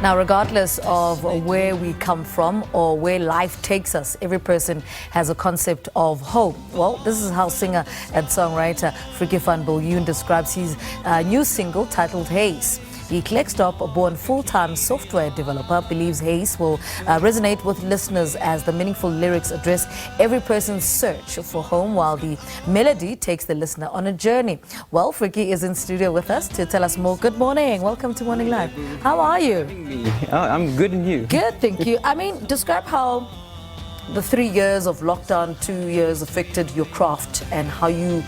Now, regardless of where we come from or where life takes us, every person has a concept of home. Well, this is how singer and songwriter Frikkie Van Biljon describes his new single titled HUIS. The Klerksdorp-born full-time software developer believes HUIS will resonate with listeners as the meaningful lyrics address every person's search for home, while the melody takes the listener on a journey. Well, Frikkie is in studio with us to tell us more. Good morning. Welcome to Morning Live. How are you? I'm good, and you? Good, thank you. I mean, describe how the 3 years of lockdown, 2 years affected your craft and how you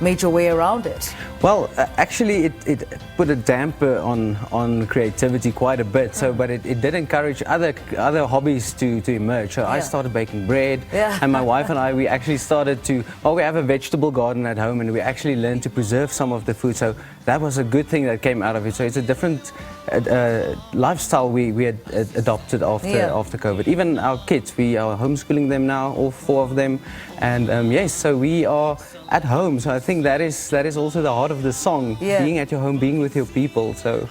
made your way around it. Well, actually, it put a damper on creativity quite a bit. So, but it did encourage other hobbies to emerge. So I started baking bread, and my wife and I, we actually started to. Well, we have a vegetable garden at home, and we actually learned to preserve some of the food. So that was a good thing that came out of it. So it's a different lifestyle we had adopted after COVID. Even our kids, we are homeschooling them now, all 4 of them, and yes, so we are at home. So I think that is also the heart of the song, being at your home, being with your people. So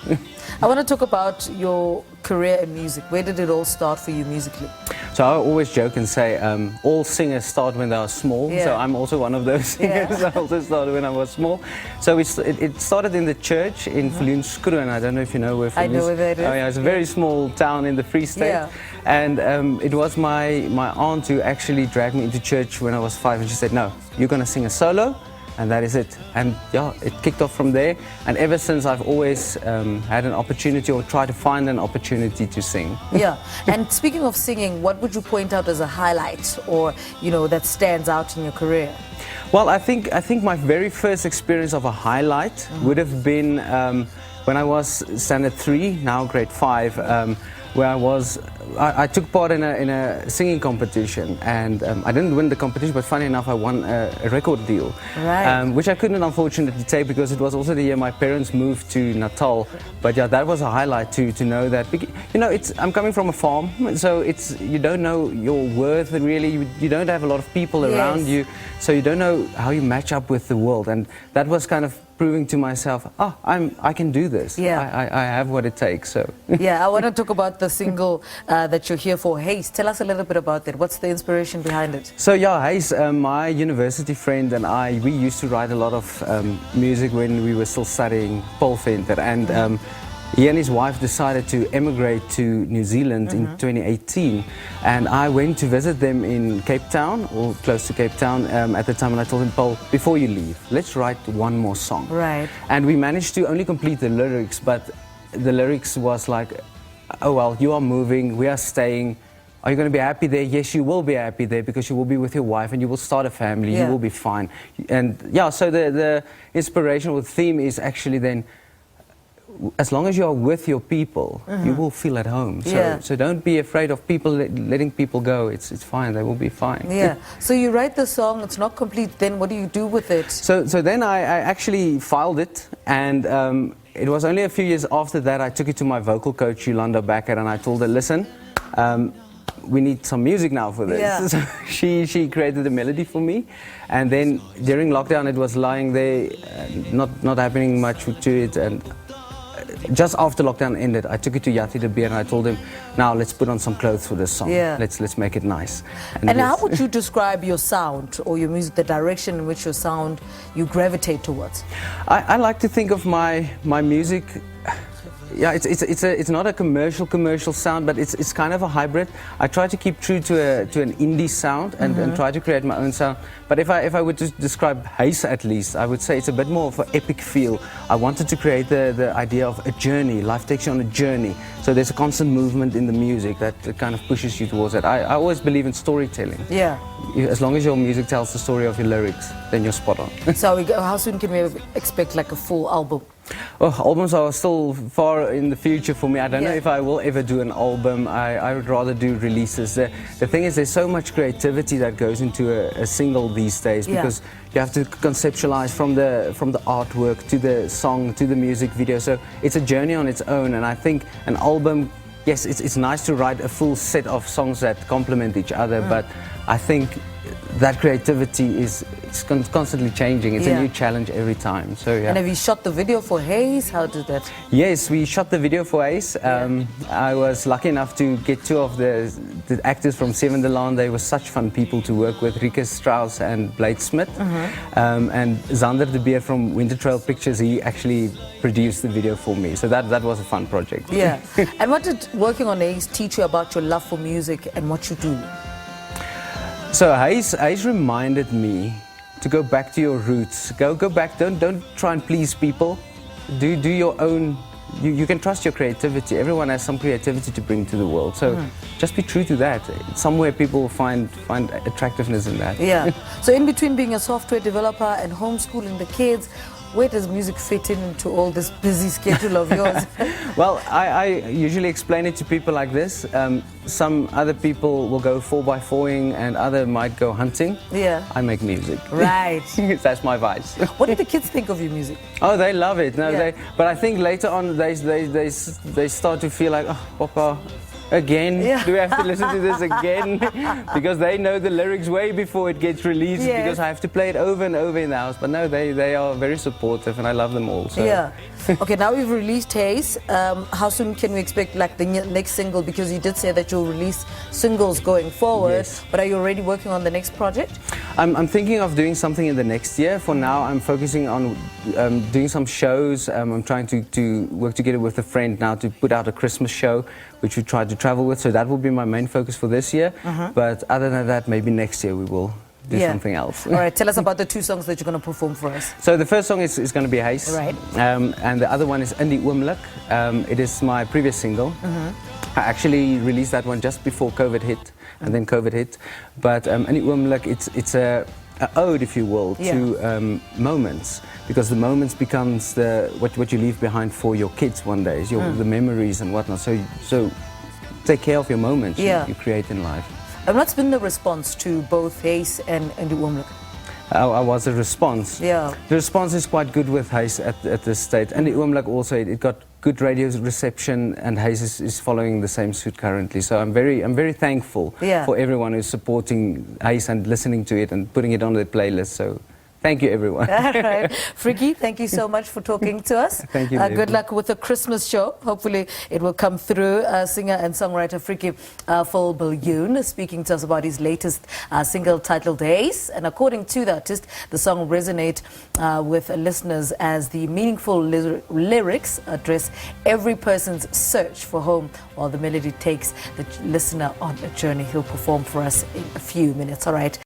I want to talk about your career in music. Where did it all start for you musically? So I always joke and say all singers start when they are small. So I'm also one of those singers. I also started when I was small. So it started in the church in Klerksdorp-born, and I don't know if you know where I know where that is. Oh, yeah, it's a very small town in the Free State. And it was my aunt who actually dragged me into church when I was 5, and she said, "No, you're going to sing a solo." And that is it. And yeah, it kicked off from there. And ever since, I've always had an opportunity, or tried to find an opportunity to sing. Yeah. And speaking of singing, what would you point out as a highlight, or that stands out in your career? Well, I think my very first experience of a highlight would have been when I was standard 3, now grade 5. Where I took part in a singing competition, and I didn't win the competition, but funny enough, I won a record deal, which I couldn't unfortunately take because it was also the year my parents moved to Natal. But yeah, that was a highlight to know that, I'm coming from a farm, so you don't know your worth really. You don't have a lot of people around you, so you don't know how you match up with the world, and that was kind of proving to myself, I can do this. I have what it takes. So I want to talk about the single that you're here for, HUIS. Tell us a little bit about that. What's the inspiration behind it? So HUIS, my university friend and I, we used to write a lot of music when we were still studying Paul Venter, and he and his wife decided to emigrate to New Zealand in 2018, and I went to visit them in Cape Town, or close to Cape Town at the time, and I told him, "Paul, before you leave, let's write one more song." Right. And we managed to only complete the lyrics, but the lyrics was like, "Oh well, you are moving, we are staying. Are you going to be happy there? Yes, you will be happy there, because you will be with your wife and you will start a family, you will be fine." And so the inspirational theme is actually then, as long as you are with your people, you will feel at home. So don't be afraid of people letting people go. It's fine. They will be fine. Yeah. So you write the song. It's not complete. Then what do you do with it? So then I actually filed it, and it was only a few years after that I took it to my vocal coach Yolanda Bakker, and I told her, "Listen, we need some music now for this." So she created the melody for me, and then during lockdown it was lying there, not happening much to it, and just after lockdown ended, I took it to Yati de Beer, and I told him, "Now let's put on some clothes for this song. Let's make it nice." And how would you describe your sound or your music, the direction in which your sound you gravitate towards? I like to think of my music. Yeah, it's not a commercial sound, but it's kind of a hybrid. I try to keep true to an indie sound and try to create my own sound. But if I would just describe HUIS, at least, I would say it's a bit more of an epic feel. I wanted to create the idea of a journey. Life takes you on a journey. So there's a constant movement in the music that kind of pushes you towards it. I always believe in storytelling. Yeah. As long as your music tells the story of your lyrics, then you're spot on. So how soon can we expect like a full album? Oh, albums are still far in the future for me. I don't know if I will ever do an album. I would rather do releases. The thing is, there's so much creativity that goes into a single these days, because you have to conceptualize from the artwork to the song to the music video. So it's a journey on its own, and I think an album, yes, it's nice to write a full set of songs that complement each other, but I think that creativity is constantly changing. It's a new challenge every time. So yeah. And have you shot the video for HUIS? How did that? Yes, we shot the video for HUIS. I was lucky enough to get two of the actors from Seven de Laan. They were such fun people to work with, Rieke Strauss and Blade Smith. And Zander de Beer from Winter Trail Pictures, he actually produced the video for me. So that was a fun project. Yeah. And what did working on HUIS teach you about your love for music and what you do? So HUIS reminded me to go back to your roots. Go back. Don't try and please people. Do your own. You can trust your creativity. Everyone has some creativity to bring to the world. So just be true to that. Somewhere people will find attractiveness in that. Yeah. So in between being a software developer and homeschooling the kids, where does music fit into all this busy schedule of yours? Well, I usually explain it to people like this. Some other people will go 4x4ing and other might go hunting. Yeah. I make music. Right. That's my vice. What do the kids think of your music? Oh, they love it. No, Yeah. but I think later on they start to feel like, oh, Papa, again? Yeah. Do we have to listen to this again? Because they know the lyrics way before it gets released. Yes. Because I have to play it over and over in the house. But no, they are very supportive and I love them all. So. Yeah. Okay, now we've released HUIS. How soon can we expect like the next single? Because you did say that you'll release singles going forward. Yes. But are you already working on the next project? I'm thinking of doing something in the next year. For now, I'm focusing on doing some shows. I'm trying to work together with a friend now to put out a Christmas show, which we try to travel with. So that will be my main focus for this year. But other than that, maybe next year we will do something else. All right, tell us about the two songs that you're going to perform for us. So the first song is going to be HUIS. Right. And the other one is In die Oomblik. It is my previous single. I actually released that one just before COVID hit, and then COVID hit. But In die Oomblik, it's a ode, if you will, to moments, because the moments becomes what you leave behind for your kids one day, the memories and whatnot. So take care of your moments you create in life. And what's been the response to both HUIS and In die Oomblik? I was a response. Yeah. The response is quite good with HUIS at this state. And the Oomblik also, it got good radio reception, and HUIS is following the same suit currently. So I'm very thankful for everyone who's supporting HUIS and listening to it and putting it on their playlist. So thank you, everyone. All right. Frikkie, thank you so much for talking to us. Thank you. Good luck with the Christmas show. Hopefully it will come through. Singer and songwriter Frikkie Van Biljon speaking to us about his latest single titled HUIS. And according to the artist, the song resonates with listeners as the meaningful lyrics address every person's search for home, while the melody takes the listener on a journey. He'll perform for us in a few minutes. All right.